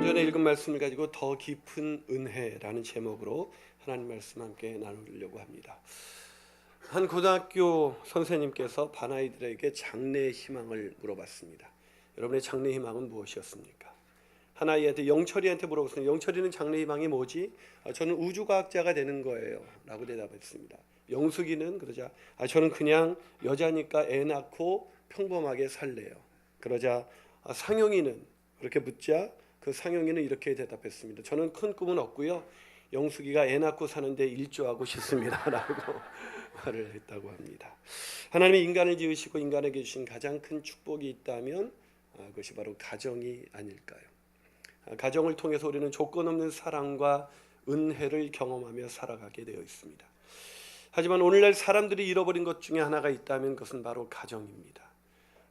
전에 읽은 말씀을 가지고 더 깊은 은혜라는 제목으로 하나님 말씀 함께 나누려고 합니다. 한 고등학교 선생님께서 반 아이들에게 장래의 희망을 물어봤습니다. 여러분의 장래 희망은 무엇이었습니까? 한 아이한테, 영철이한테 물어봤습니다. 영철이는 장래 희망이 뭐지? 저는 우주과학자가 되는 거예요 라고 대답했습니다. 영숙이는 그러자 저는 그냥 여자니까 애 낳고 평범하게 살래요. 그러자 상용이는 그렇게 묻자 그 상용이는 이렇게 대답했습니다. 저는 큰 꿈은 없고요, 영숙이가 애 낳고 사는데 일조하고 싶습니다 라고 말을 했다고 합니다. 하나님이 인간을 지으시고 인간에게 주신 가장 큰 축복이 있다면 그것이 바로 가정이 아닐까요? 가정을 통해서 우리는 조건 없는 사랑과 은혜를 경험하며 살아가게 되어 있습니다. 하지만 오늘날 사람들이 잃어버린 것 중에 하나가 있다면 그것은 바로 가정입니다.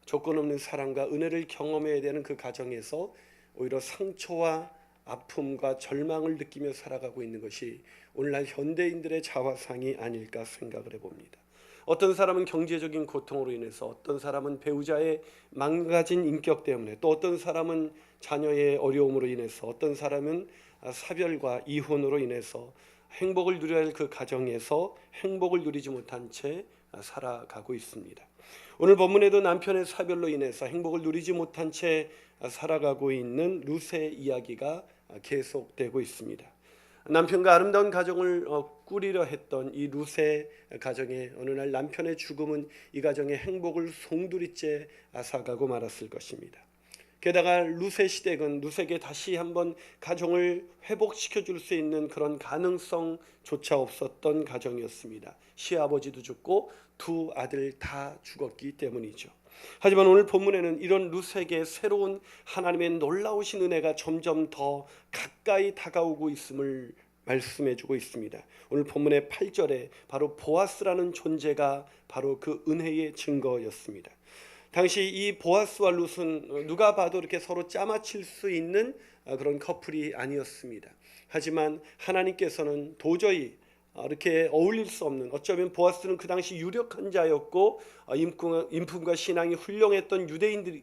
조건 없는 사랑과 은혜를 경험해야 되는 그 가정에서 오히려 상처와 아픔과 절망을 느끼며 살아가고 있는 것이 오늘날 현대인들의 자화상이 아닐까 생각을 해봅니다. 어떤 사람은 경제적인 고통으로 인해서, 어떤 사람은 배우자의 망가진 인격 때문에, 또 어떤 사람은 자녀의 어려움으로 인해서, 어떤 사람은 사별과 이혼으로 인해서 행복을 누려야 할 그 가정에서 행복을 누리지 못한 채 살아가고 있습니다. 오늘 본문에도 남편의 사별로 인해서 행복을 누리지 못한 채 살아가고 있는 룻의 이야기가 계속되고 있습니다. 남편과 아름다운 가정을 꾸리려 했던 이 룻의 가정에 어느 날 남편의 죽음은 이 가정의 행복을 송두리째 앗아가고 말았을 것입니다. 게다가 룻의 시댁은 룻에게 다시 한번 가정을 회복시켜 줄 수 있는 그런 가능성조차 없었던 가정이었습니다. 시아버지도 죽고 두 아들 다 죽었기 때문이죠. 하지만 오늘 본문에는 이런 룻에게 새로운 하나님의 놀라우신 은혜가 점점 더 가까이 다가오고 있음을 말씀해주고 있습니다. 오늘 본문의 8절에 바로 보아스라는 존재가 바로 그 은혜의 증거였습니다. 당시 이 보아스와 룻은 누가 봐도 이렇게 서로 짜맞힐 수 있는 그런 커플이 아니었습니다. 하지만 하나님께서는 도저히 이렇게 어울릴 수 없는, 어쩌면 보아스는 그 당시 유력한 자였고 인품과 신앙이 훌륭했던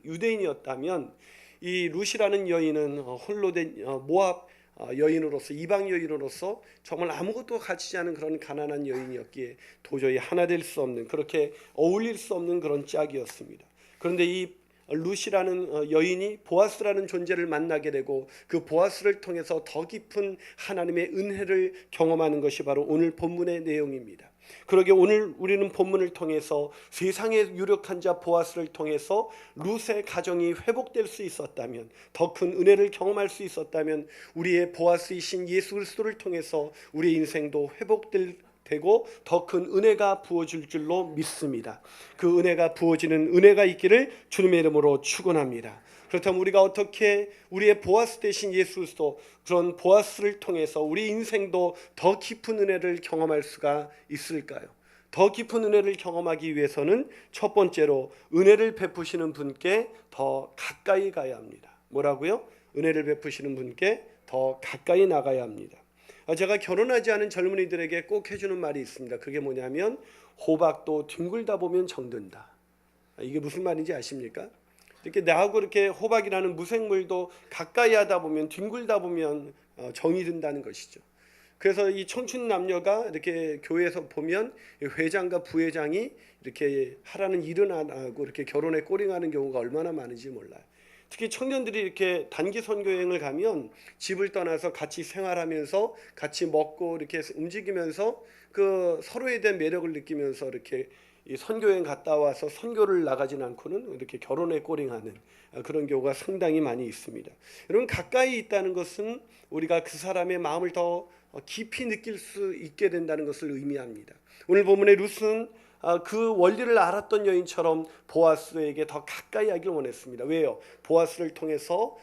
유대인이었다면 이 룻이라는 여인은 홀로 된 모압 여인으로서, 이방 여인으로서 정말 아무것도 가지지 않은 그런 가난한 여인이었기에 도저히 하나 될 수 없는, 그렇게 어울릴 수 없는 그런 짝이었습니다. 그런데 이 룻이라는 여인이 보아스라는 존재를 만나게 되고 그 보아스를 통해서 더 깊은 하나님의 은혜를 경험하는 것이 바로 오늘 본문의 내용입니다. 그러게 오늘 우리는 본문을 통해서 세상의 유력한 자 보아스를 통해서 룻의 가정이 회복될 수 있었다면, 더 큰 은혜를 경험할 수 있었다면 우리의 보아스이신 예수 그리스도를 통해서 우리의 인생도 되고 더 큰 은혜가 부어질 줄로 믿습니다. 그 은혜가 부어지는 은혜가 있기를 주님의 이름으로 축원합니다. 그렇다면 우리가 어떻게 우리의 보아스 되신 예수 그리스도, 그런 보아스를 통해서 우리 인생도 더 깊은 은혜를 경험할 수가 있을까요? 더 깊은 은혜를 경험하기 위해서는 첫 번째로 은혜를 베푸시는 분께 더 가까이 가야 합니다. 뭐라고요? 은혜를 베푸시는 분께 더 가까이 나가야 합니다. 제가 결혼하지 않은 젊은이들에게 꼭 해주는 말이 있습니다. 그게 뭐냐면 호박도 뒹굴다 보면 정든다. 이게 무슨 말인지 아십니까? 이렇게 나하고 이렇게 호박이라는 무생물도 가까이 하다 보면, 뒹굴다 보면 정이 든다는 것이죠. 그래서 이 청춘 남녀가 이렇게 교회에서 보면 회장과 부회장이 이렇게 하라는 일은 안 하고 이렇게 결혼에 꼬링하는 경우가 얼마나 많은지 몰라요. 특히 청년들이 이렇게 단기 선교여행을 가면 집을 떠나서 같이 생활하면서 같이 먹고 이렇게 움직이면서 그 서로에 대한 매력을 느끼면서 이렇게 이 선교여행 갔다 와서 선교를 나가진 않고는 이렇게 결혼에 꼬링하는 그런 경우가 상당히 많이 있습니다. 여러분, 가까이 있다는 것은 우리가 그 사람의 마음을 더 깊이 느낄 수 있게 된다는 것을 의미합니다. 오늘 본문의 룻은 그 원리를 알았던 여인처럼 보아스에게 더 가까이 하기를 원했습니다. 왜요? 보아스를 통해서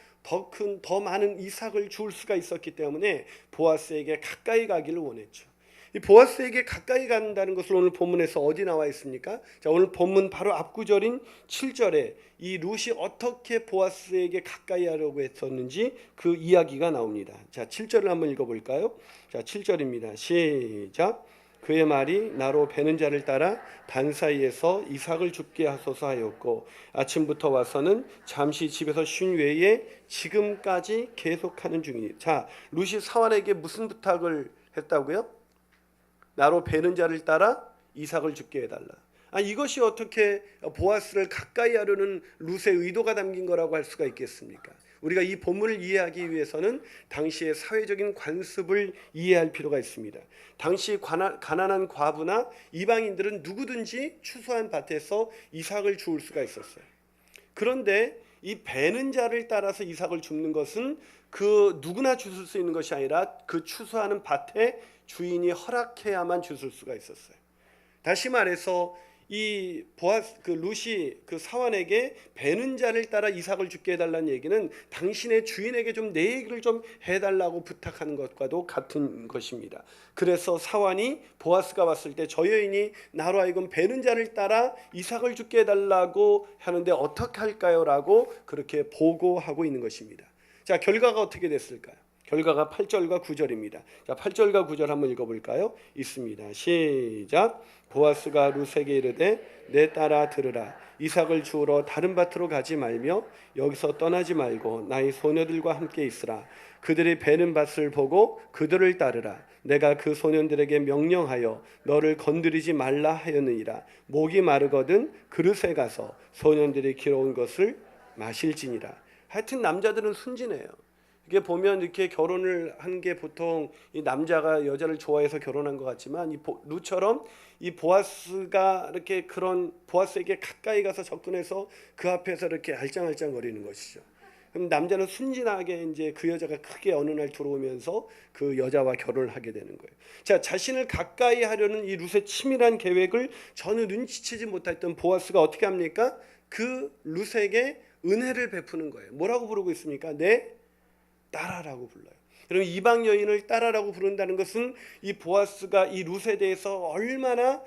더 많은 이삭을 줄 수가 있었기 때문에 보아스에게 가까이 가기를 원했죠. 이 보아스에게 가까이 간다는 것을 오늘 본문에서 어디 나와 있습니까? 자, 오늘 본문 바로 앞구절인 7절에 이 룻이 어떻게 보아스에게 가까이 하려고 했었는지 그 이야기가 나옵니다. 자, 7절을 한번 읽어볼까요? 자, 7절입니다. 시작. 그의 말이 나로 베는 자를 따라 단 사이에서 이삭을 죽게 하소서 하였고 아침부터 와서는 잠시 집에서 쉰 외에 지금까지 계속하는 중이니. 자, 룻이 사환에게 무슨 부탁을 했다고요? 나로 베는 자를 따라 이삭을 죽게 해달라. 이것이 어떻게 보아스를 가까이 하려는 룻의 의도가 담긴 거라고 할 수가 있겠습니까? 우리가 이 본문을 이해하기 위해서는 당시의 사회적인 관습을 이해할 필요가 있습니다. 당시 가난한 과부나 이방인들은 누구든지 추수한 밭에서 이삭을 주울 수가 있었어요. 그런데 이 베는 자를 따라서 이삭을 줍는 것은 그 누구나 주술 수 있는 것이 아니라 그 추수하는 밭의 주인이 허락해야만 주술 수가 있었어요. 다시 말해서 이 그 룻이 그 사환에게 베는 자를 따라 이삭을 죽게 해달라는 얘기는 당신의 주인에게 좀 내 얘기를 좀 해달라고 부탁하는 것과도 같은 것입니다. 그래서 사환이 보아스가 왔을 때 저 여인이 나로 하여금 베는 자를 따라 이삭을 죽게 해달라고 하는데 어떻게 할까요? 라고 그렇게 보고하고 있는 것입니다. 자, 결과가 어떻게 됐을까요? 결과가 8절과 9절입니다. 자, 8절과 9절 한번 읽어볼까요? 있습니다. 시작. 보아스가 룻에게 이르되 내 딸아 들으라. 이삭을 주우러 다른 밭으로 가지 말며 여기서 떠나지 말고 나의 소녀들과 함께 있으라. 그들이 베는 밭을 보고 그들을 따르라. 내가 그 소년들에게 명령하여 너를 건드리지 말라 하였느니라. 목이 마르거든 그릇에 가서 소년들이 길어온 것을 마실지니라. 하여튼 남자들은 순진해요. 이게 보면 이렇게 결혼을 한 게 보통 이 남자가 여자를 좋아해서 결혼한 것 같지만 이 룻처럼 이 보아스가 이렇게 그런 보아스에게 가까이 가서 접근해서 그 앞에서 이렇게 알짱알짱거리는 것이죠. 그럼 남자는 순진하게 이제 그 여자가 크게 어느 날 들어오면서 그 여자와 결혼을 하게 되는 거예요. 자, 자신을 가까이 하려는 이 룻의 치밀한 계획을 전혀 눈치채지 못했던 보아스가 어떻게 합니까? 그 룻에게 은혜를 베푸는 거예요. 뭐라고 부르고 있습니까? 내 딸아라고 불러요. 여러분, 이방 여인을 딸아라고 부른다는 것은 이 보아스가 이 룻에 대해서 얼마나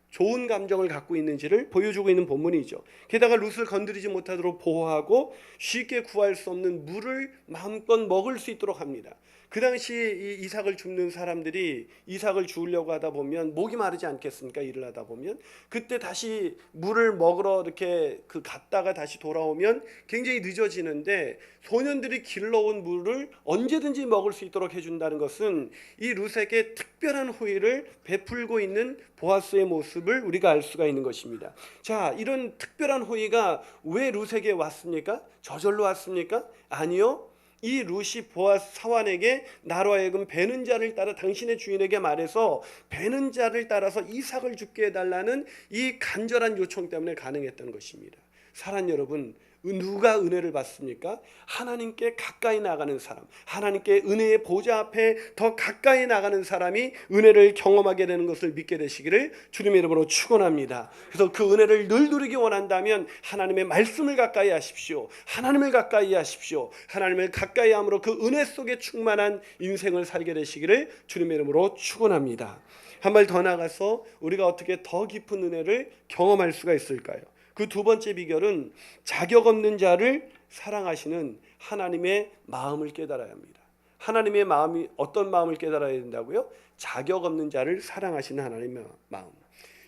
좋은 감정을 갖고 있는지를 보여주고 있는 본문이죠. 게다가 룻을 건드리지 못하도록 보호하고 쉽게 구할 수 없는 물을 마음껏 먹을 수 있도록 합니다. 그 당시 이 이삭을 줍는 사람들이 이삭을 주우려고 하다 보면 목이 마르지 않겠습니까? 일을 하다 보면 그때 다시 물을 먹으러 이렇게 갔다가 다시 돌아오면 굉장히 늦어지는데 소년들이 길러온 물을 언제든지 먹을 수 있도록 해준다는 것은 이 룻에게 특별한 호의를 베풀고 있는 보아스의 모습을 우리가 알 수가 있는 것입니다. 자, 이런 특별한 호의가 왜 룻에게 왔습니까? 저절로 왔습니까? 아니요. 이 룻이 보아스 사환에게 나로 하여금 베는 자를 따라 당신의 주인에게 말해서 베는 자를 따라서 이삭을 죽게 해달라는 이 간절한 요청 때문에 가능했던 것입니다. 사랑 여러분, 누가 은혜를 받습니까? 하나님께 가까이 나가는 사람, 하나님께 은혜의 보좌 앞에 더 가까이 나가는 사람이 은혜를 경험하게 되는 것을 믿게 되시기를 주님의 이름으로 축원합니다. 그래서 그 은혜를 늘 누리기 원한다면 하나님의 말씀을 가까이 하십시오. 하나님을 가까이 하십시오. 하나님을 가까이 함으로 그 은혜 속에 충만한 인생을 살게 되시기를 주님의 이름으로 축원합니다. 한 발 더 나가서 우리가 어떻게 더 깊은 은혜를 경험할 수가 있을까요? 그 두 번째 비결은 자격 없는 자를 사랑하시는 하나님의 마음을 깨달아야 합니다. 하나님의 마음이 어떤 마음을 깨달아야 된다고요? 자격 없는 자를 사랑하시는 하나님의 마음.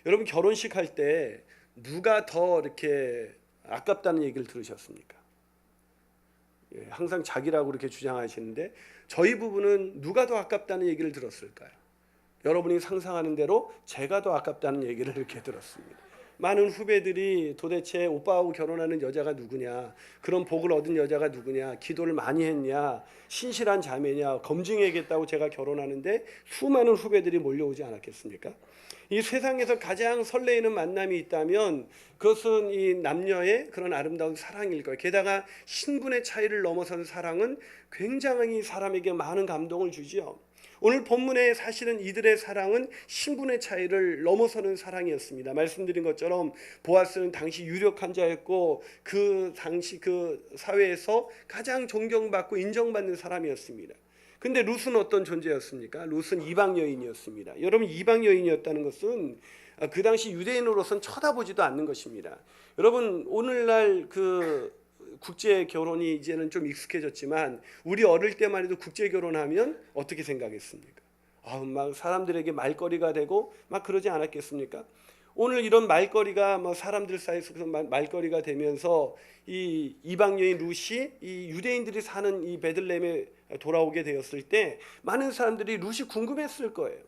여러분, 결혼식 할 때 누가 더 이렇게 아깝다는 얘기를 들으셨습니까? 예, 항상 자기라고 이렇게 주장하시는데 저희 부부는 누가 더 아깝다는 얘기를 들었을까요? 여러분이 상상하는 대로 제가 더 아깝다는 얘기를 이렇게 들었습니다. 많은 후배들이 도대체 오빠하고 결혼하는 여자가 누구냐, 그런 복을 얻은 여자가 누구냐, 기도를 많이 했냐, 신실한 자매냐 검증해야겠다고 제가 결혼하는데 수많은 후배들이 몰려오지 않았겠습니까? 이 세상에서 가장 설레이는 만남이 있다면 그것은 이 남녀의 그런 아름다운 사랑일 거예요. 게다가 신분의 차이를 넘어선 사랑은 굉장히 사람에게 많은 감동을 주지요. 오늘 본문에 사실은 이들의 사랑은 신분의 차이를 넘어서는 사랑이었습니다. 말씀드린 것처럼 보아스는 당시 유력한 자였고 그 당시 그 사회에서 가장 존경받고 인정받는 사람이었습니다. 근데 룻은 어떤 존재였습니까? 룻은 이방 여인이었습니다. 여러분, 이방 여인이었다는 것은 그 당시 유대인으로서는 쳐다보지도 않는 것입니다. 여러분, 오늘날 그 국제 결혼이 이제는 좀 익숙해졌지만 우리 어릴 때만 해도 국제 결혼하면 어떻게 생각했습니까? 막 사람들에게 말거리가 되고 막 그러지 않았겠습니까? 오늘 이런 말거리가 뭐 사람들 사이에서 말거리가 되면서 이 이방 여인 룻이 이 유대인들이 사는 이 베들레헴에 돌아오게 되었을 때 많은 사람들이 룻이 궁금했을 거예요.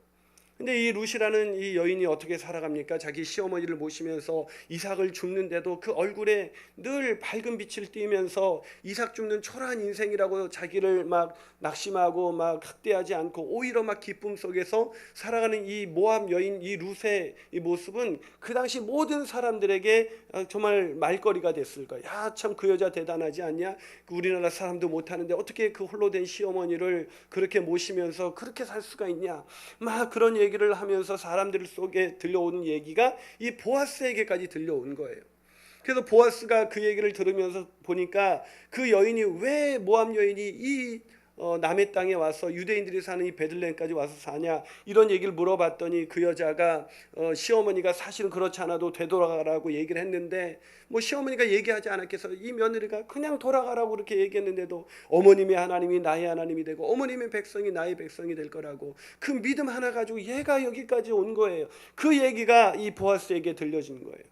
근데 이 룻이라는 이 여인이 어떻게 살아갑니까? 자기 시어머니를 모시면서 이삭을 줍는데도 그 얼굴에 늘 밝은 빛을 띠면서 이삭 줍는 초라한 인생이라고 자기를 막 낙심하고 막 학대하지 않고 오히려 막 기쁨 속에서 살아가는 이 모압 여인 이 룻의 이 모습은 그 당시 모든 사람들에게 정말 말거리가 됐을 거예요. 야, 참 그 여자 대단하지 않냐? 우리나라 사람도 못하는데 어떻게 그 홀로 된 시어머니를 그렇게 모시면서 그렇게 살 수가 있냐? 막 그런 얘기를 하면서 사람들 속에 들려오는 얘기가 이 보아스에게까지 들려온 거예요. 그래서 보아스가 그 얘기를 들으면서 보니까 그 여인이 왜 모압 여인이 이 남의 땅에 와서 유대인들이 사는 이 베들레헴까지 와서 사냐 이런 얘기를 물어봤더니 그 여자가 시어머니가 사실은 그렇지 않아도 되돌아가라고 얘기를 했는데 뭐 시어머니가 얘기하지 않았겠어. 이 며느리가 그냥 돌아가라고 그렇게 얘기했는데도 어머님의 하나님이 나의 하나님이 되고 어머님의 백성이 나의 백성이 될 거라고 그 믿음 하나 가지고 얘가 여기까지 온 거예요. 그 얘기가 이 보아스에게 들려진 거예요.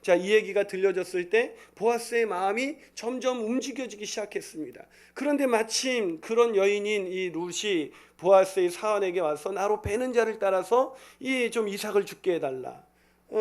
자, 이 얘기가 들려졌을 때 보아스의 마음이 점점 움직여지기 시작했습니다. 그런데 마침 그런 여인인 이 룻이 보아스의 사환에게 와서 나로 베는 자를 따라서 이 좀 이삭을 죽게 해달라.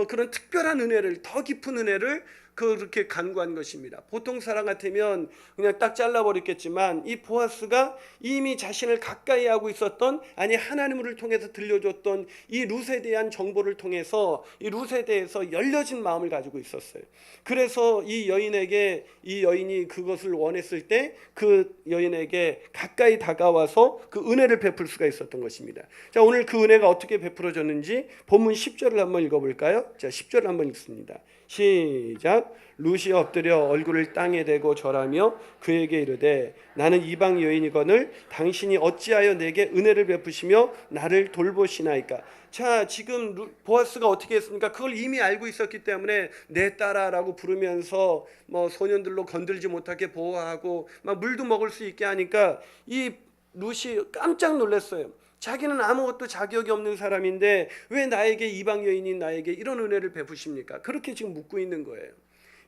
그런 특별한 은혜를, 더 깊은 은혜를 그렇게 간구한 것입니다. 보통 사람 같으면 그냥 딱 잘라버렸겠지만 이 보아스가 이미 자신을 가까이 하고 있었던, 아니 하나님을 통해서 들려줬던 이 룻에 대한 정보를 통해서 이 룻에 대해서 열려진 마음을 가지고 있었어요. 그래서 이 여인에게, 이 여인이 그것을 원했을 때 그 여인에게 가까이 다가와서 그 은혜를 베풀 수가 있었던 것입니다. 자, 오늘 그 은혜가 어떻게 베풀어졌는지 본문 10절을 한번 읽어볼까요? 자, 10절을 한번 읽습니다. 시작. 룻이 엎드려 얼굴을 땅에 대고 절하며 그에게 이르되 나는 이방 여인이거늘 당신이 어찌하여 내게 은혜를 베푸시며 나를 돌보시나이까. 자, 지금 보아스가 어떻게 했습니까? 그걸 이미 알고 있었기 때문에 내 딸아라고 부르면서 뭐 소년들로 건들지 못하게 보호하고 막 물도 먹을 수 있게 하니까 이 룻이 깜짝 놀랐어요. 자기는 아무것도 자격이 없는 사람인데 왜 나에게, 이방 여인인 나에게 이런 은혜를 베푸십니까? 그렇게 지금 묻고 있는 거예요.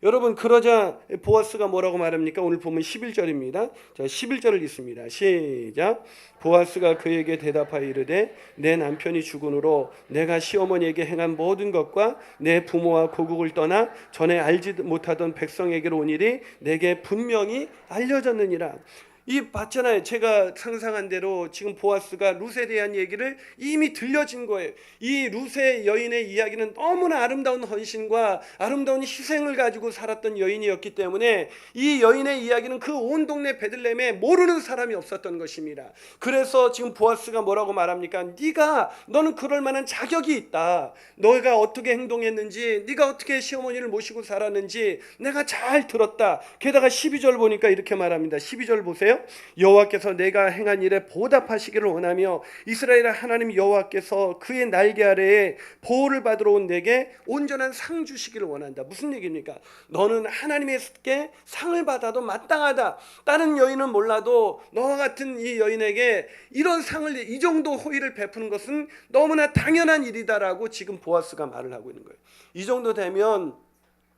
여러분, 그러자 보아스가 뭐라고 말합니까? 오늘 보면 11절입니다. 자, 11절을 읽습니다. 시작. 보아스가 그에게 대답하여 이르되 내 남편이 죽은으로 내가 시어머니에게 행한 모든 것과 내 부모와 고국을 떠나 전에 알지 못하던 백성에게로 온 일이 내게 분명히 알려졌느니라. 이 봤잖아요. 제가 상상한 대로 지금 보아스가 룻에 대한 얘기를 이미 들려진 거예요. 이 룻의 여인의 이야기는 너무나 아름다운 헌신과 아름다운 희생을 가지고 살았던 여인이었기 때문에 이 여인의 이야기는 그 온 동네 베들레헴에 모르는 사람이 없었던 것입니다. 그래서 지금 보아스가 뭐라고 말합니까? 너는 그럴 만한 자격이 있다. 너가 어떻게 행동했는지, 네가 어떻게 시어머니를 모시고 살았는지 내가 잘 들었다. 게다가 12절 보니까 이렇게 말합니다. 12절 보세요. 여호와께서 내가 행한 일에 보답하시기를 원하며 이스라엘의 하나님 여호와께서 그의 날개 아래에 보호를 받으러 온 내게 온전한 상 주시기를 원한다. 무슨 얘기입니까? 너는 하나님께 상을 받아도 마땅하다. 다른 여인은 몰라도 너와 같은 이 여인에게 이런 상을, 이 정도 호의를 베푸는 것은 너무나 당연한 일이다라고 지금 보아스가 말을 하고 있는 거예요. 이 정도 되면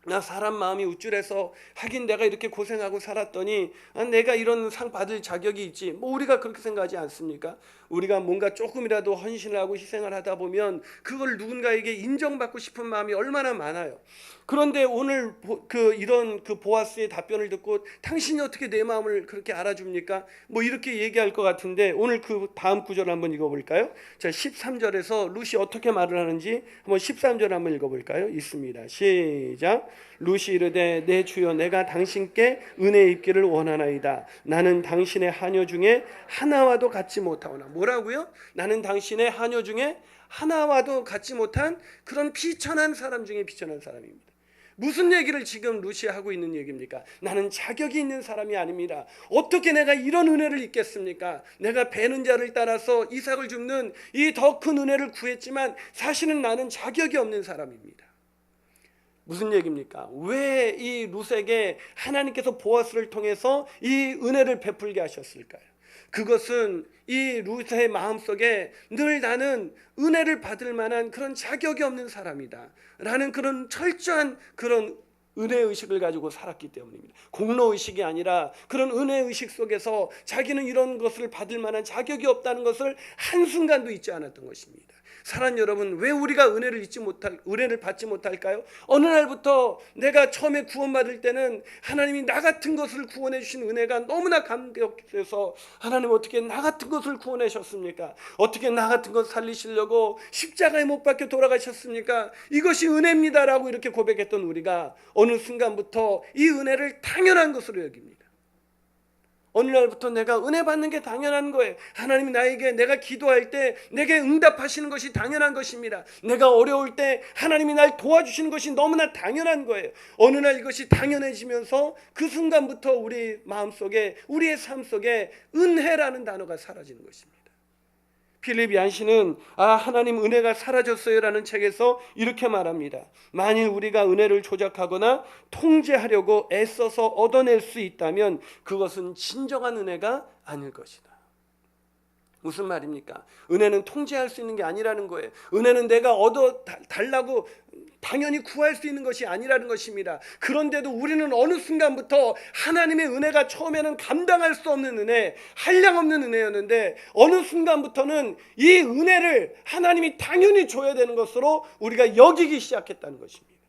나 사람 마음이 우쭐해서 하긴 내가 이렇게 고생하고 살았더니 내가 이런 상 받을 자격이 있지. 뭐 우리가 그렇게 생각하지 않습니까? 우리가 뭔가 조금이라도 헌신을 하고 희생을 하다 보면 그걸 누군가에게 인정받고 싶은 마음이 얼마나 많아요. 그런데 오늘 이런 보아스의 답변을 듣고 당신이 어떻게 내 마음을 그렇게 알아줍니까? 뭐 이렇게 얘기할 것 같은데 오늘 그 다음 구절 한번 읽어볼까요? 자, 13절에서 룻이 어떻게 말을 하는지 한번 13절 한번 읽어볼까요? 있습니다. 시작. 룻이 이르되 내 주여 내가 당신께 은혜 입기를 원하나이다. 나는 당신의 하녀 중에 하나와도 같지 못하오나. 뭐라고요? 나는 당신의 하녀 중에 하나와도 같지 못한 그런 비천한 사람 중에 비천한 사람입니다. 무슨 얘기를 지금 룻이 하고 있는 얘기입니까? 나는 자격이 있는 사람이 아닙니다. 어떻게 내가 이런 은혜를 입겠습니까? 내가 베는 자를 따라서 이삭을 줍는 이 더 큰 은혜를 구했지만 사실은 나는 자격이 없는 사람입니다. 무슨 얘기입니까? 왜 이 룻에게 하나님께서 보아스를 통해서 이 은혜를 베풀게 하셨을까요? 그것은 이 루세의 마음속에 늘 나는 은혜를 받을 만한 그런 자격이 없는 사람이다 라는 그런 철저한 그런 은혜의식을 가지고 살았기 때문입니다. 공로의식이 아니라 그런 은혜의식 속에서 자기는 이런 것을 받을 만한 자격이 없다는 것을 한순간도 잊지 않았던 것입니다. 사랑하는 여러분, 왜 우리가 은혜를 받지 못할까요? 어느 날부터 내가 처음에 구원받을 때는 하나님이 나 같은 것을 구원해 주신 은혜가 너무나 감격해서 하나님 어떻게 나 같은 것을 구원하셨습니까? 어떻게 나 같은 것 살리시려고 십자가에 못 박혀 돌아가셨습니까? 이것이 은혜입니다라고 이렇게 고백했던 우리가 어느 순간부터 이 은혜를 당연한 것으로 여깁니다. 어느 날부터 내가 은혜 받는 게 당연한 거예요. 하나님이 나에게 내가 기도할 때 내게 응답하시는 것이 당연한 것입니다. 내가 어려울 때 하나님이 날 도와주시는 것이 너무나 당연한 거예요. 어느 날 이것이 당연해지면서 그 순간부터 우리 마음속에, 우리의 삶 속에 은혜라는 단어가 사라지는 것입니다. 필립 얀시는 하나님 은혜가 사라졌어요 라는 책에서 이렇게 말합니다. 만일 우리가 은혜를 조작하거나 통제하려고 애써서 얻어낼 수 있다면 그것은 진정한 은혜가 아닐 것이다. 무슨 말입니까? 은혜는 통제할 수 있는 게 아니라는 거예요. 은혜는 내가 얻어 달라고 당연히 구할 수 있는 것이 아니라는 것입니다. 그런데도 우리는 어느 순간부터 하나님의 은혜가 처음에는 감당할 수 없는 은혜, 한량없는 은혜였는데 어느 순간부터는 이 은혜를 하나님이 당연히 줘야 되는 것으로 우리가 여기기 시작했다는 것입니다.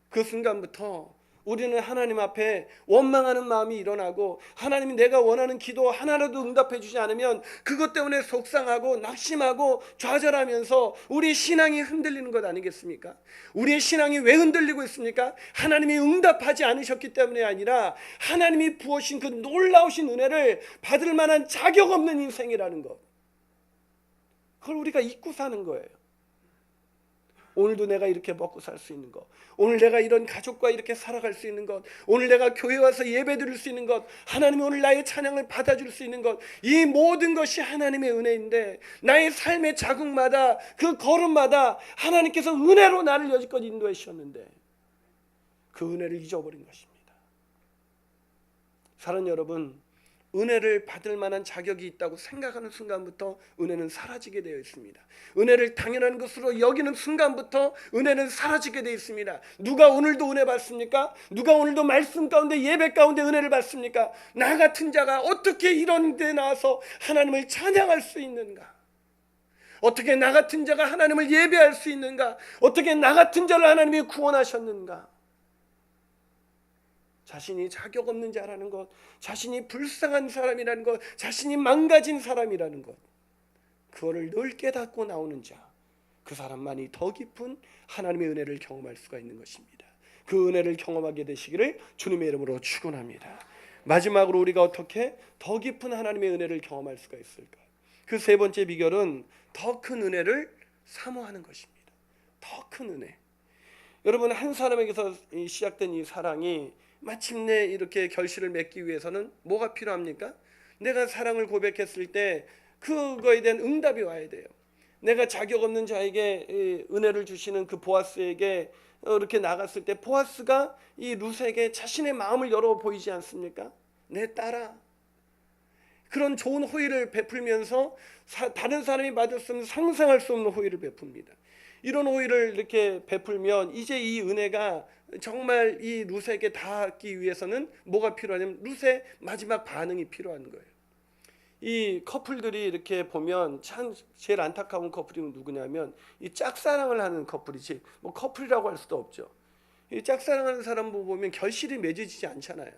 그 순간부터 우리는 하나님 앞에 원망하는 마음이 일어나고 하나님이 내가 원하는 기도 하나라도 응답해 주지 않으면 그것 때문에 속상하고 낙심하고 좌절하면서 우리 신앙이 흔들리는 것 아니겠습니까? 우리의 신앙이 왜 흔들리고 있습니까? 하나님이 응답하지 않으셨기 때문에 아니라 하나님이 부으신 그 놀라우신 은혜를 받을 만한 자격 없는 인생이라는 것, 그걸 우리가 잊고 사는 거예요. 오늘도 내가 이렇게 먹고 살 수 있는 것, 오늘 내가 이런 가족과 이렇게 살아갈 수 있는 것, 오늘 내가 교회 와서 예배 드릴 수 있는 것, 하나님이 오늘 나의 찬양을 받아줄 수 있는 것, 이 모든 것이 하나님의 은혜인데 나의 삶의 자국마다 그 걸음마다 하나님께서 은혜로 나를 여지껏 인도해 주셨는데 그 은혜를 잊어버린 것입니다. 사랑하는 여러분, 은혜를 받을 만한 자격이 있다고 생각하는 순간부터 은혜는 사라지게 되어 있습니다. 은혜를 당연한 것으로 여기는 순간부터 은혜는 사라지게 되어 있습니다. 누가 오늘도 은혜 받습니까? 누가 오늘도 말씀 가운데 예배 가운데 은혜를 받습니까? 나 같은 자가 어떻게 이런 데 나와서 하나님을 찬양할 수 있는가? 어떻게 나 같은 자가 하나님을 예배할 수 있는가? 어떻게 나 같은 자를 하나님이 구원하셨는가? 자신이 자격 없는 자라는 것, 자신이 불쌍한 사람이라는 것, 자신이 망가진 사람이라는 것, 그거를 늘 깨닫고 나오는 자, 그 사람만이 더 깊은 하나님의 은혜를 경험할 수가 있는 것입니다. 그 은혜를 경험하게 되시기를 주님의 이름으로 축원합니다. 마지막으로 우리가 어떻게 더 깊은 하나님의 은혜를 경험할 수가 있을까? 그 세 번째 비결은 더 큰 은혜를 사모하는 것입니다. 더 큰 은혜. 여러분, 한 사람에게서 시작된 이 사랑이 마침내 이렇게 결실을 맺기 위해서는 뭐가 필요합니까? 내가 사랑을 고백했을 때 그거에 대한 응답이 와야 돼요. 내가 자격 없는 자에게 은혜를 주시는 그 보아스에게 이렇게 나갔을 때 보아스가 이 룻에게 자신의 마음을 열어 보이지 않습니까? 내 딸아, 그런 좋은 호의를 베풀면서 다른 사람이 받을 수 없는 상상할 수 없는 호의를 베풉니다. 이런 호의를 이렇게 베풀면 이제 이 은혜가 정말 이 룻에게 닿기 위해서는 뭐가 필요하냐면 룻의 마지막 반응이 필요한 거예요. 이 커플들이 이렇게 보면 참 제일 안타까운 커플이 누구냐면 이 짝사랑을 하는 커플이지 뭐 커플이라고 할 수도 없죠. 이 짝사랑하는 사람 보면 결실이 맺어지지 않잖아요.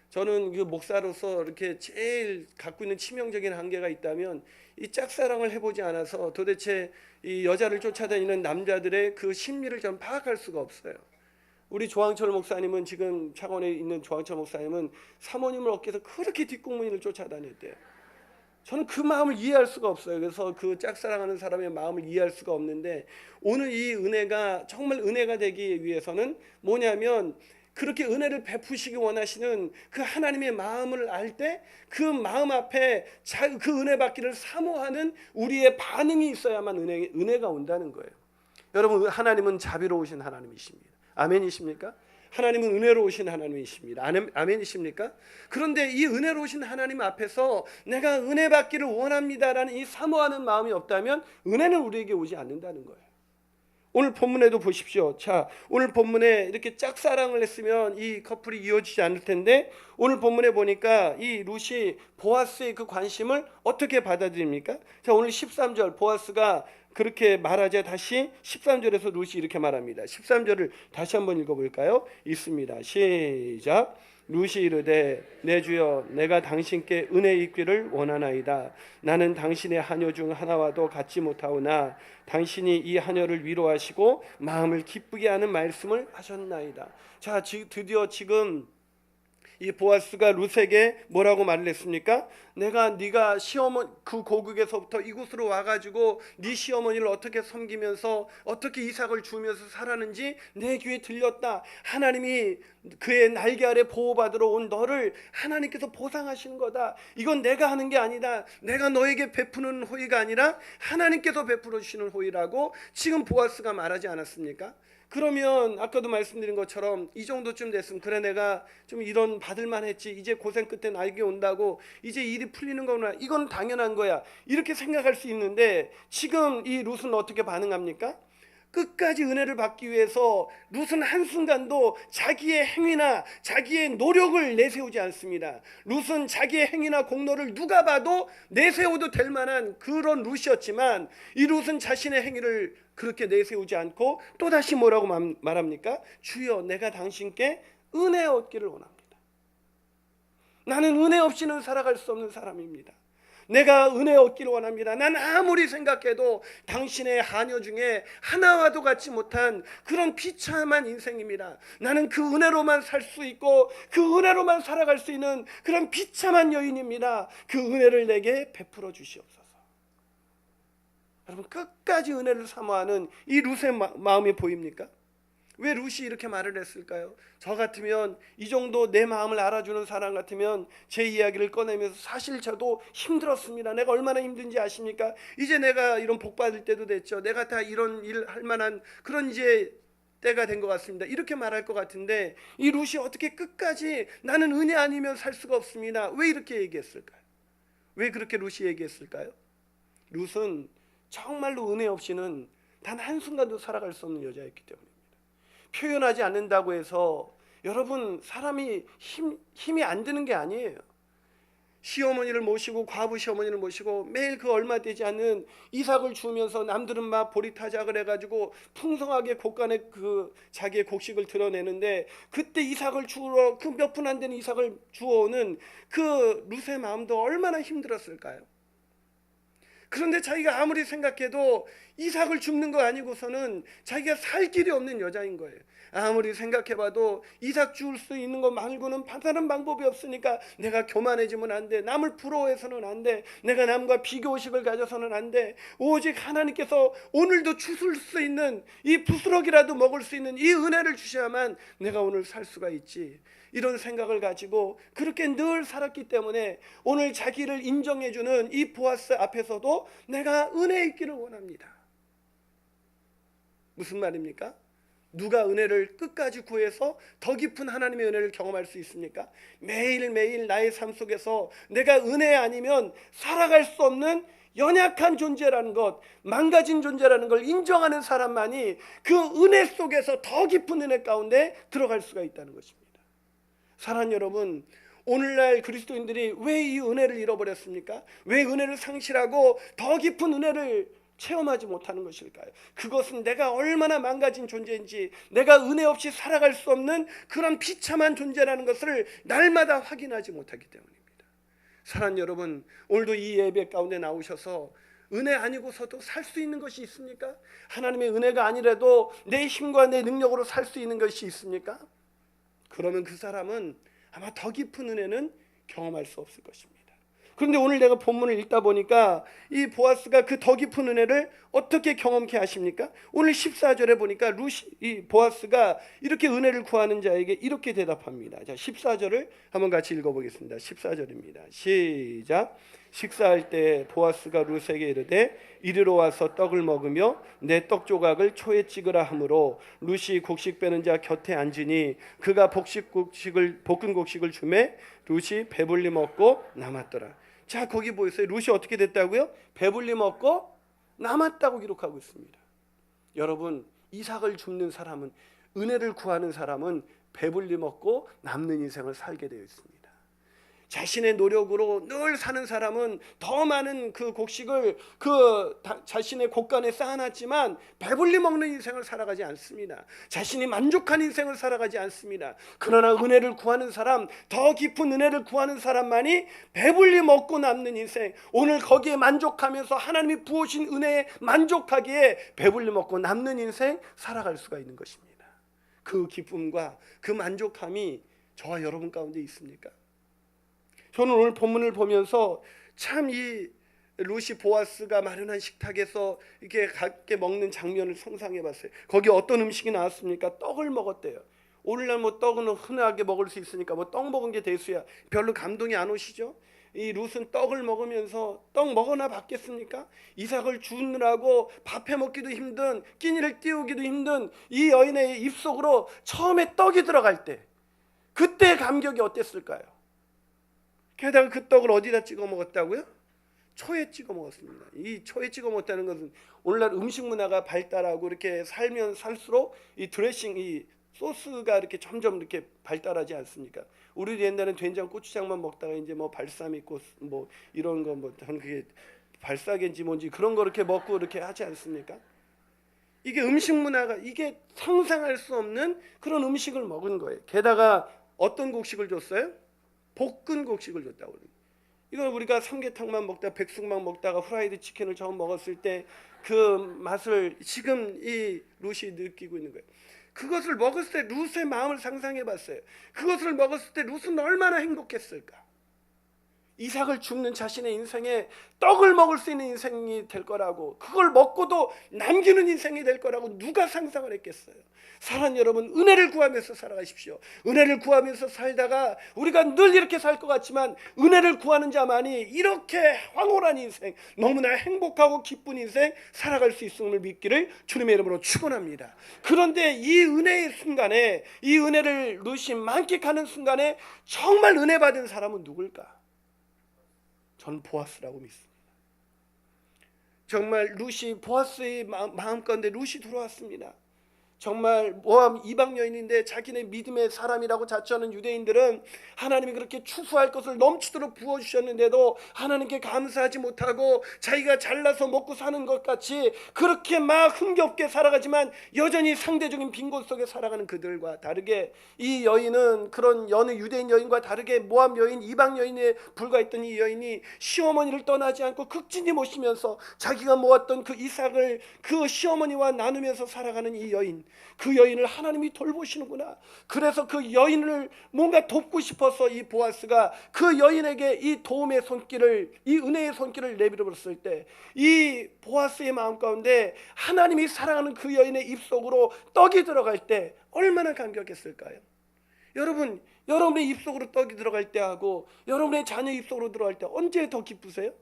저는 그 목사로서 이렇게 제일 갖고 있는 치명적인 한계가 있다면 이 짝사랑을 해보지 않아서 도대체 이 여자를 쫓아다니는 남자들의 그 심리를 좀 파악할 수가 없어요. 우리 조항철 목사님은, 지금 창원에 있는 조항철 목사님은 사모님을 얻기 위해서 그렇게 뒷공문을 쫓아다녔대요. 저는 그 마음을 이해할 수가 없어요. 그래서 그 짝사랑하는 사람의 마음을 이해할 수가 없는데, 오늘 이 은혜가 정말 은혜가 되기 위해서는 뭐냐면 그렇게 은혜를 베푸시기 원하시는 그 하나님의 마음을 알 때 그 마음 앞에 그 은혜 받기를 사모하는 우리의 반응이 있어야만 은혜가 온다는 거예요. 여러분, 하나님은 자비로우신 하나님이십니다. 아멘이십니까? 하나님은 은혜로우신 하나님이십니다. 아멘이십니까? 그런데 이 은혜로우신 하나님 앞에서 내가 은혜 받기를 원합니다라는 이 사모하는 마음이 없다면 은혜는 우리에게 오지 않는다는 거예요. 오늘 본문에도 보십시오. 자, 오늘 본문에 이렇게 짝사랑을 했으면 이 커플이 이어지지 않을 텐데, 오늘 본문에 보니까 이 룻이 보아스의 그 관심을 어떻게 받아들입니까? 자, 오늘 13절 보아스가 그렇게 말하자 다시 13절에서 룻이 이렇게 말합니다. 13절을 다시 한번 읽어볼까요? 있습니다. 시작. 룻이 이르되 내 주여 내가 당신께 은혜 있기를 원하나이다. 나는 당신의 하녀 중 하나와도 같지 못하오나 당신이 이 하녀를 위로하시고 마음을 기쁘게 하는 말씀을 하셨나이다. 자, 드디어 지금 이 보아스가 룻에게 뭐라고 말을 했습니까? 네가 시어머니 그 고국에서부터 이곳으로 와가지고 네 시어머니를 어떻게 섬기면서 어떻게 이삭을 주면서 살았는지 내 귀에 들렸다. 하나님이 그의 날개 아래 보호받으러 온 너를 하나님께서 보상하시는 거다. 이건 내가 하는 게 아니다. 내가 너에게 베푸는 호의가 아니라 하나님께서 베풀어 주시는 호의라고 지금 보아스가 말하지 않았습니까? 그러면 아까도 말씀드린 것처럼 이 정도쯤 됐으면 그래 내가 좀 이런 받을만 했지, 이제 고생 끝에 나에게 온다고 이제 일이 풀리는 거구나, 이건 당연한 거야, 이렇게 생각할 수 있는데 지금 이 룻은 어떻게 반응합니까? 끝까지 은혜를 받기 위해서 룻은 한순간도 자기의 행위나 자기의 노력을 내세우지 않습니다. 룻은 자기의 행위나 공로를 누가 봐도 내세워도 될 만한 그런 룻이었지만 이 룻은 자신의 행위를 그렇게 내세우지 않고 또다시 뭐라고 말합니까? 주여 내가 당신께 은혜 얻기를 원합니다. 나는 은혜 없이는 살아갈 수 없는 사람입니다. 내가 은혜 얻기를 원합니다. 난 아무리 생각해도 당신의 하녀 중에 하나와도 같지 못한 그런 비참한 인생입니다. 나는 그 은혜로만 살 수 있고 그 은혜로만 살아갈 수 있는 그런 비참한 여인입니다. 그 은혜를 내게 베풀어 주시옵소서. 여러분, 끝까지 은혜를 사모하는 이 룻의 마음이 보입니까? 왜 룻이 이렇게 말을 했을까요? 저 같으면, 이 정도 내 마음을 알아주는 사람 같으면 제 이야기를 꺼내면서 사실 저도 힘들었습니다. 내가 얼마나 힘든지 아십니까? 이제 내가 이런 복 받을 때도 됐죠. 내가 다 이런 일 할 만한 그런 이제 때가 된 것 같습니다. 이렇게 말할 것 같은데 이 룻이 어떻게 끝까지 나는 은혜 아니면 살 수가 없습니다. 왜 이렇게 얘기했을까요? 왜 그렇게 룻이 얘기했을까요? 룻은 정말로 은혜 없이는 단 한순간도 살아갈 수 없는 여자였기 때문입니다. 표현하지 않는다고 해서 여러분, 사람이 힘이 안 드는 게 아니에요. 시어머니를 모시고 과부 시어머니를 모시고 매일 그 얼마 되지 않는 이삭을 주면서 남들은 막 보리타작을 해가지고 풍성하게 곳간에 그 자기의 곡식을 드러내는데 그때 이삭을 주러 그 몇 분 안 되는 이삭을 주어오는 그 룻의 마음도 얼마나 힘들었을까요? 그런데 자기가 아무리 생각해도 이삭을 줍는 거 아니고서는 자기가 살 길이 없는 여자인 거예요. 아무리 생각해봐도 이삭 줄 수 있는 것 말고는 다른 방법이 없으니까 내가 교만해지면 안 돼, 남을 부러워해서는 안 돼, 내가 남과 비교의식을 가져서는 안 돼, 오직 하나님께서 오늘도 주실 수 있는 이 부스러기라도 먹을 수 있는 이 은혜를 주셔야만 내가 오늘 살 수가 있지, 이런 생각을 가지고 그렇게 늘 살았기 때문에 오늘 자기를 인정해주는 이 보아스 앞에서도 내가 은혜 있기를 원합니다. 무슨 말입니까? 누가 은혜를 끝까지 구해서 더 깊은 하나님의 은혜를 경험할 수 있습니까? 매일매일 나의 삶 속에서 내가 은혜 아니면 살아갈 수 없는 연약한 존재라는 것, 망가진 존재라는 걸 인정하는 사람만이 그 은혜 속에서 더 깊은 은혜 가운데 들어갈 수가 있다는 것입니다. 사랑하는 여러분, 오늘날 그리스도인들이 왜 이 은혜를 잃어버렸습니까? 왜 은혜를 상실하고 더 깊은 은혜를 체험하지 못하는 것일까요? 그것은 내가 얼마나 망가진 존재인지, 내가 은혜 없이 살아갈 수 없는 그런 비참한 존재라는 것을 날마다 확인하지 못하기 때문입니다. 사랑하는 여러분, 오늘도 이 예배 가운데 나오셔서 은혜 아니고서도 살 수 있는 것이 있습니까? 하나님의 은혜가 아니라도 내 힘과 내 능력으로 살 수 있는 것이 있습니까? 그러면 그 사람은 아마 더 깊은 은혜는 경험할 수 없을 것입니다. 그런데 오늘 내가 본문을 읽다 보니까 이 보아스가 그 더 깊은 은혜를 어떻게 경험케 하십니까? 오늘 14절에 보니까 이 보아스가 이렇게 은혜를 구하는 자에게 이렇게 대답합니다. 자, 14절을 한번 같이 읽어보겠습니다. 14절입니다. 시작. 식사할 때 보아스가 룻에게 이르되 이리로 와서 떡을 먹으며 내 떡 조각을 초에 찍으라 하므로 룻이 곡식 빼는 자 곁에 앉으니 그가 볶은 곡식을 주매 룻이 배불리 먹고 남았더라. 자, 거기 보이세요? 룻이 어떻게 됐다고요? 배불리 먹고 남았다고 기록하고 있습니다. 여러분, 이삭을 줍는 사람은, 은혜를 구하는 사람은 배불리 먹고 남는 인생을 살게 되어 있습니다. 자신의 노력으로 늘 사는 사람은 더 많은 그 곡식을 자신의 곳간에 쌓아놨지만 배불리 먹는 인생을 살아가지 않습니다. 자신이 만족한 인생을 살아가지 않습니다. 그러나 은혜를 구하는 사람, 더 깊은 은혜를 구하는 사람만이 배불리 먹고 남는 인생, 오늘 거기에 만족하면서 하나님이 부으신 은혜에 만족하기에 배불리 먹고 남는 인생 살아갈 수가 있는 것입니다. 그 기쁨과 그 만족함이 저와 여러분 가운데 있습니까? 저는 오늘 본문을 보면서 참 이 룻이 보아스가 마련한 식탁에서 이렇게 함께 먹는 장면을 상상해 봤어요. 거기 어떤 음식이 나왔습니까? 떡을 먹었대요. 오늘날 뭐 떡은 흔하게 먹을 수 있으니까 뭐 떡 먹은 게 대수야. 별로 감동이 안 오시죠? 이 룻은 떡을 먹으면서 떡 먹어나 받겠습니까? 이삭을 주느라고 밥해 먹기도 힘든, 끼니를 띄우기도 힘든 이 여인의 입속으로 처음에 떡이 들어갈 때 그때 감격이 어땠을까요? 게다가 그 떡을 어디다 찍어 먹었다고요? 초에 찍어 먹었습니다. 이 초에 찍어 먹었다는 것은 오늘날 음식 문화가 발달하고 이렇게 살면 살수록 이 드레싱, 이 소스가 이렇게 점점 이렇게 발달하지 않습니까? 우리 옛날엔 된장, 고추장만 먹다가 이제 뭐 발사믹 뭐 이런 거 뭐 저는 그게 발사계인지 뭔지 그런 거 이렇게 먹고 이렇게 하지 않습니까? 이게 음식 문화가 이게 상상할 수 없는 그런 음식을 먹은 거예요. 게다가 어떤 곡식을 줬어요? 볶은 곡식을 줬다고. 이걸 우리가 삼계탕만 먹다가 백숙만 먹다가 후라이드 치킨을 처음 먹었을 때 그 맛을 지금 이 룻이 느끼고 있는 거예요. 그것을 먹었을 때 룻의 마음을 상상해 봤어요. 그것을 먹었을 때 룻은 얼마나 행복했을까? 이삭을 줍는 자신의 인생에 떡을 먹을 수 있는 인생이 될 거라고, 그걸 먹고도 남기는 인생이 될 거라고 누가 상상을 했겠어요? 사랑하는 여러분, 은혜를 구하면서 살아가십시오. 은혜를 구하면서 살다가 우리가 늘 이렇게 살 것 같지만 은혜를 구하는 자만이 이렇게 황홀한 인생, 너무나 행복하고 기쁜 인생 살아갈 수 있음을 믿기를 주님의 이름으로 축원합니다. 그런데 이 은혜의 순간에, 이 은혜를 룻이 만끽하는 순간에 정말 은혜 받은 사람은 누굴까? 전 보아스라고 믿습니다. 정말 룻이, 보아스의 마음 가운데 룻이 들어왔습니다. 정말 모함 이방 여인인데 자기네 믿음의 사람이라고 자처하는 유대인들은 하나님이 그렇게 추수할 것을 넘치도록 부어주셨는데도 하나님께 감사하지 못하고 자기가 잘나서 먹고 사는 것 같이 그렇게 막 흥겹게 살아가지만 여전히 상대적인 빈곤 속에 살아가는 그들과 다르게 이 여인은 그런 여느 유대인 여인과 다르게 모함 여인, 이방 여인에 불과했던 이 여인이 시어머니를 떠나지 않고 극진히 모시면서 자기가 모았던 그 이삭을 그 시어머니와 나누면서 살아가는 이 여인, 그 여인을 하나님이 돌보시는구나. 그래서 그 여인을 뭔가 돕고 싶어서 이 보아스가 그 여인에게 이 도움의 손길을, 이 은혜의 손길을 내밀어버렸을 때 이 보아스의 마음 가운데 하나님이 사랑하는 그 여인의 입속으로 떡이 들어갈 때 얼마나 감격했을까요? 여러분, 여러분의 입속으로 떡이 들어갈 때하고 여러분의 자녀 입속으로 들어갈 때 언제 더 기쁘세요?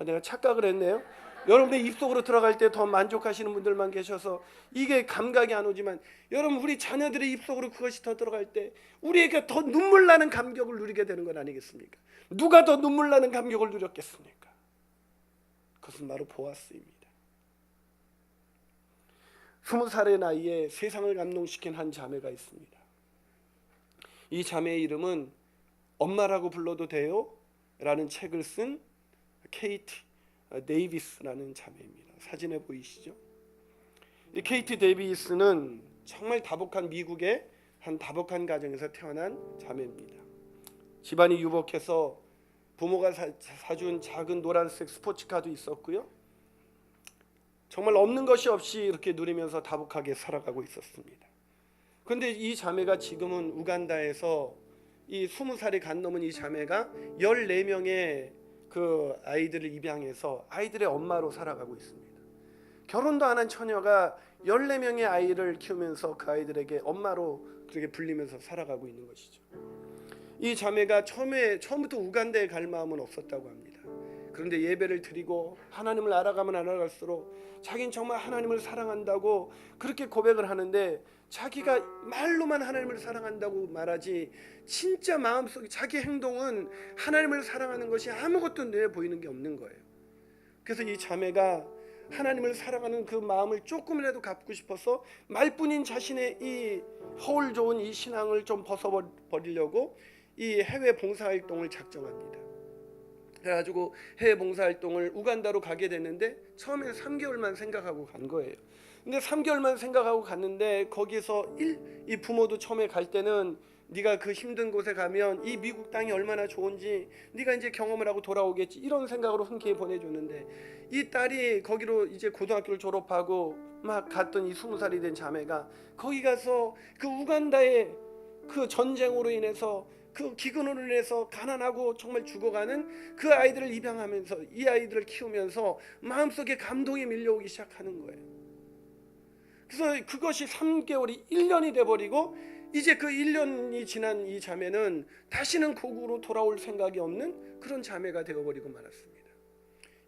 내가 착각을 했네요. 여러분의 입속으로 들어갈 때 더 만족하시는 분들만 계셔서 이게 감각이 안 오지만, 여러분 우리 자녀들의 입속으로 그것이 더 들어갈 때 우리에게 더 눈물 나는 감격을 누리게 되는 건 아니겠습니까? 누가 더 눈물 나는 감격을 누렸겠습니까? 그것은 바로 보아스입니다. 20살의 나이에 세상을 감동시킨 한 자매가 있습니다. 이 자매의 이름은 엄마라고 불러도 돼요? 라는 책을 쓴 케이티 데이비스라는 자매입니다. 사진에 보이시죠? 이 케이티 데이비스는 정말 다복한 미국의 한 다복한 가정에서 태어난 자매입니다. 집안이 유복해서 부모가 사준 작은 노란색 스포츠카도 있었고요. 정말 없는 것이 없이 이렇게 누리면서 다복하게 살아가고 있었습니다. 그런데 이 자매가 지금은 우간다에서 이 20살이 간 넘은 이 자매가 14명의 그 아이들을 입양해서 아이들의 엄마로 살아가고 있습니다. 결혼도 안 한 처녀가 14명의 아이를 키우면서 그 아이들에게 엄마로 그렇게 불리면서 살아가고 있는 것이죠. 이 자매가 처음부터 우간다에 갈 마음은 없었다고 합니다. 그런데 예배를 드리고 하나님을 알아가면 알아갈수록 자기는 정말 하나님을 사랑한다고 그렇게 고백을 하는데, 자기가 말로만 하나님을 사랑한다고 말하지 진짜 마음속에 자기 행동은 하나님을 사랑하는 것이 아무것도 눈에 보이는 게 없는 거예요. 그래서 이 자매가 하나님을 사랑하는 그 마음을 조금이라도 갚고 싶어서 말뿐인 자신의 이 허울 좋은 이 신앙을 좀 벗어버리려고 이 해외 봉사활동을 작정합니다. 그래가지고 해외 봉사활동을 우간다로 가게 됐는데, 처음에 3개월만 생각하고 간 거예요. 근데 3개월만 생각하고 갔는데, 거기서 이 부모도 처음에 갈 때는 네가 그 힘든 곳에 가면 이 미국 땅이 얼마나 좋은지 네가 이제 경험을 하고 돌아오겠지, 이런 생각으로 흔쾌히 보내줬는데, 이 딸이 거기로 이제 고등학교를 졸업하고 막 갔던 이 20살이 된 자매가 거기 가서 그 우간다의 그 전쟁으로 인해서, 그 기근으로 인해서 가난하고 정말 죽어가는 그 아이들을 입양하면서, 이 아이들을 키우면서 마음속에 감동이 밀려오기 시작하는 거예요. 그래서 그것이 3개월이 1년이 돼버리고, 이제 그 1년이 지난 이 자매는 다시는 고국으로 돌아올 생각이 없는 그런 자매가 되어버리고 말았습니다.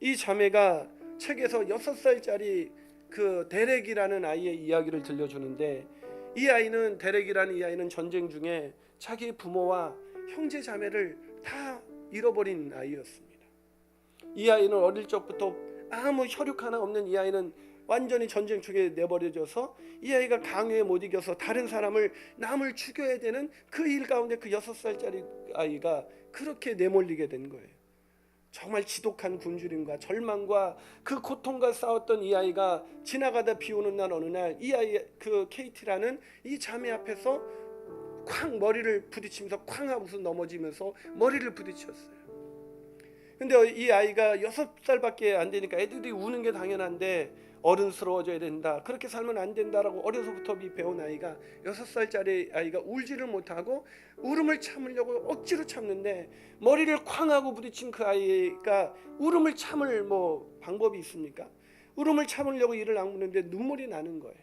이 자매가 책에서 6살짜리 그 데렉이라는 아이의 이야기를 들려주는데, 이 아이는, 데렉이라는 이 아이는 전쟁 중에 자기 부모와 형제 자매를 다 잃어버린 아이였습니다. 이 아이는 어릴 적부터 아무 혈육 하나 없는 이 아이는 완전히 전쟁 중에 내버려져서, 이 아이가 강요에 못 이겨서 다른 사람을, 남을 죽여야 되는 그 일 가운데 그 6살짜리 아이가 그렇게 내몰리게 된 거예요. 정말 지독한 굶주림과 절망과 그 고통과 싸웠던 이 아이가 지나가다 비 오는 날 어느 날, 이 아이, 그 케이티라는 이 자매 앞에서 쾅 머리를 부딪히면서 쾅 하고서 넘어지면서 머리를 부딪혔어요. 근데 이 아이가 6살밖에 안 되니까 애들이 우는 게 당연한데, 어른스러워져야 된다, 그렇게 살면 안 된다라고 어려서부터 배운 아이가, 6살짜리 아이가 울지를 못하고 울음을 참으려고 억지로 참는데, 머리를 쾅 하고 부딪힌 그 아이가 울음을 참을 방법이 있습니까? 울음을 참으려고 이를 악무는데 눈물이 나는 거예요.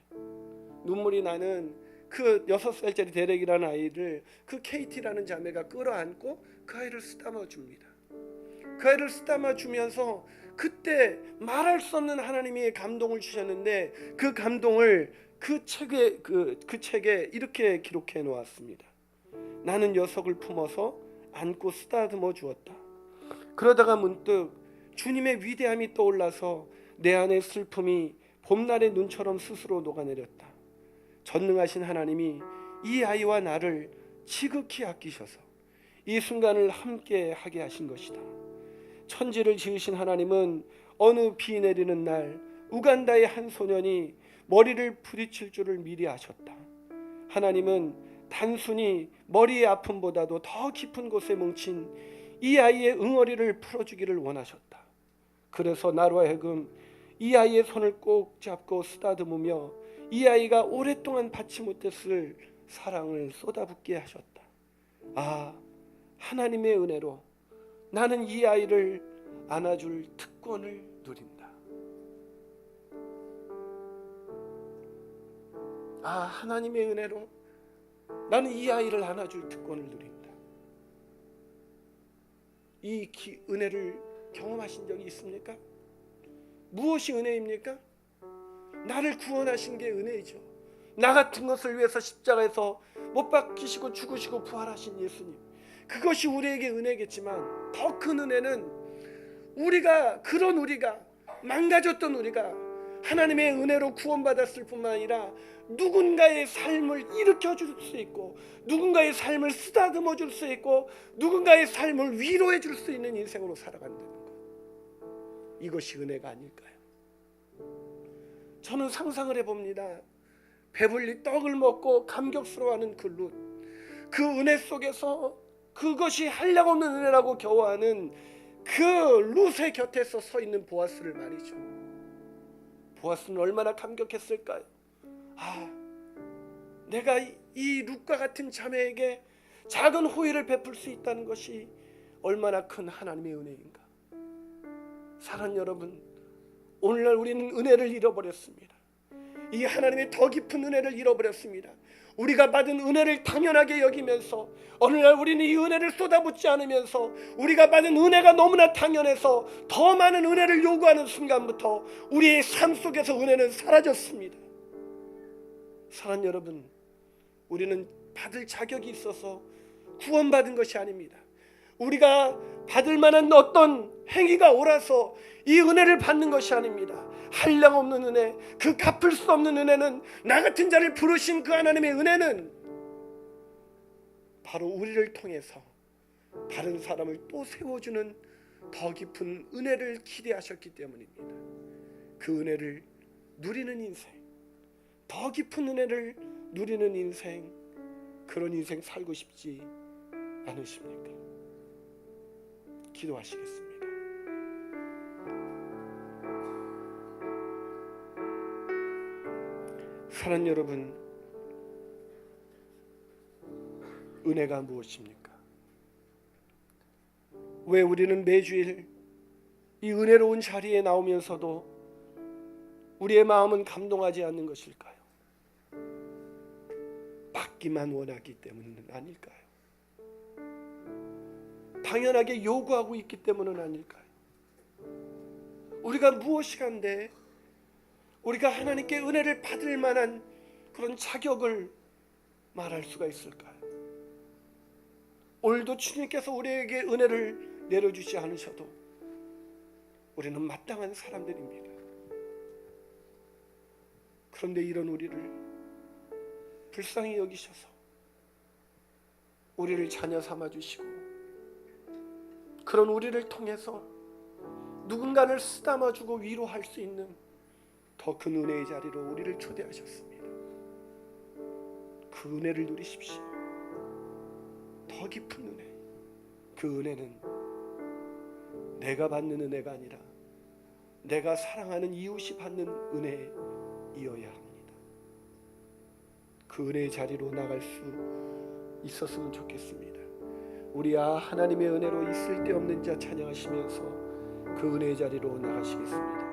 눈물이 나는 그 6살짜리 데렉이라는 아이를 그 케이티라는 자매가 끌어안고 그 아이를 쓰다마 줍니다. 그 아이를 쓰다마 주면서 그때 말할 수 없는 하나님이 감동을 주셨는데, 그 감동을 그 책에 이렇게 기록해 놓았습니다. 나는 녀석을 품어서 안고 쓰다듬어 주었다. 그러다가 문득 주님의 위대함이 떠올라서 내 안의 슬픔이 봄날의 눈처럼 스스로 녹아내렸다. 전능하신 하나님이 이 아이와 나를 지극히 아끼셔서 이 순간을 함께 하게 하신 것이다. 천지를 지으신 하나님은 어느 비 내리는 날 우간다의 한 소년이 머리를 부딪힐 줄을 미리 아셨다. 하나님은 단순히 머리의 아픔보다도 더 깊은 곳에 뭉친 이 아이의 응어리를 풀어주기를 원하셨다. 그래서 나로 하여금 이 아이의 손을 꼭 잡고 쓰다듬으며 이 아이가 오랫동안 받지 못했을 사랑을 쏟아붓게 하셨다. 아, 하나님의 은혜로 나는 이 아이를 안아줄 특권을 누린다. 아, 하나님의 은혜로 나는 이 아이를 안아줄 특권을 누린다. 이 은혜를 경험하신 적이 있습니까? 무엇이 은혜입니까? 나를 구원하신 게 은혜이죠. 나 같은 것을 위해서 십자가에서 못 박히시고 죽으시고 부활하신 예수님, 그것이 우리에게 은혜겠지만 더 큰 은혜는 우리가 망가졌던 우리가 하나님의 은혜로 구원받았을 뿐만 아니라 누군가의 삶을 일으켜줄 수 있고, 누군가의 삶을 쓰다듬어 줄 수 있고, 누군가의 삶을 위로해 줄 수 있는 인생으로 살아간다는 것, 이것이 은혜가 아닐까요? 저는 상상을 해봅니다. 배불리 떡을 먹고 감격스러워하는 그 룻, 그 은혜 속에서 그것이 한량없는 은혜라고 겨워하는 그 룻의 곁에서 서 있는 보아스를 말이죠. 보아스는 얼마나 감격했을까요? 아, 내가 이 룻과 같은 자매에게 작은 호의를 베풀 수 있다는 것이 얼마나 큰 하나님의 은혜인가. 사랑하는 여러분, 오늘날 우리는 은혜를 잃어버렸습니다. 이 하나님의 더 깊은 은혜를 잃어버렸습니다. 우리가 받은 은혜를 당연하게 여기면서 어느 날 우리는 이 은혜를 쏟아붓지 않으면서 우리가 받은 은혜가 너무나 당연해서 더 많은 은혜를 요구하는 순간부터 우리의 삶 속에서 은혜는 사라졌습니다. 사랑하는 여러분, 우리는 받을 자격이 있어서 구원받은 것이 아닙니다. 우리가 받을 만한 어떤 행위가 옳아서 이 은혜를 받는 것이 아닙니다. 한량없는 은혜, 그 갚을 수 없는 은혜는, 나 같은 자를 부르신 그 하나님의 은혜는 바로 우리를 통해서 다른 사람을 또 세워주는 더 깊은 은혜를 기대하셨기 때문입니다. 그 은혜를 누리는 인생, 더 깊은 은혜를 누리는 인생, 그런 인생 살고 싶지 않으십니까? 기도하시겠습니다. 사랑하는 여러분, 은혜가 무엇입니까? 왜 우리는 매주일 이 은혜로운 자리에 나오면서도 우리의 마음은 감동하지 않는 것일까요? 받기만 원하기 때문은 아닐까요? 당연하게 요구하고 있기 때문은 아닐까요? 우리가 무엇이 간데 우리가 하나님께 은혜를 받을 만한 그런 자격을 말할 수가 있을까요? 오늘도 주님께서 우리에게 은혜를 내려주지 않으셔도 우리는 마땅한 사람들입니다. 그런데 이런 우리를 불쌍히 여기셔서 우리를 자녀 삼아주시고, 그런 우리를 통해서 누군가를 쓰다마주고 위로할 수 있는 더 큰 은혜의 자리로 우리를 초대하셨습니다. 그 은혜를 누리십시오. 더 깊은 은혜, 그 은혜는 내가 받는 은혜가 아니라 내가 사랑하는 이웃이 받는 은혜이어야 합니다. 그 은혜의 자리로 나갈 수 있었으면 좋겠습니다. 우리 하나님의 은혜로 있을 데 없는 자 찬양하시면서 그 은혜의 자리로 나가시겠습니다.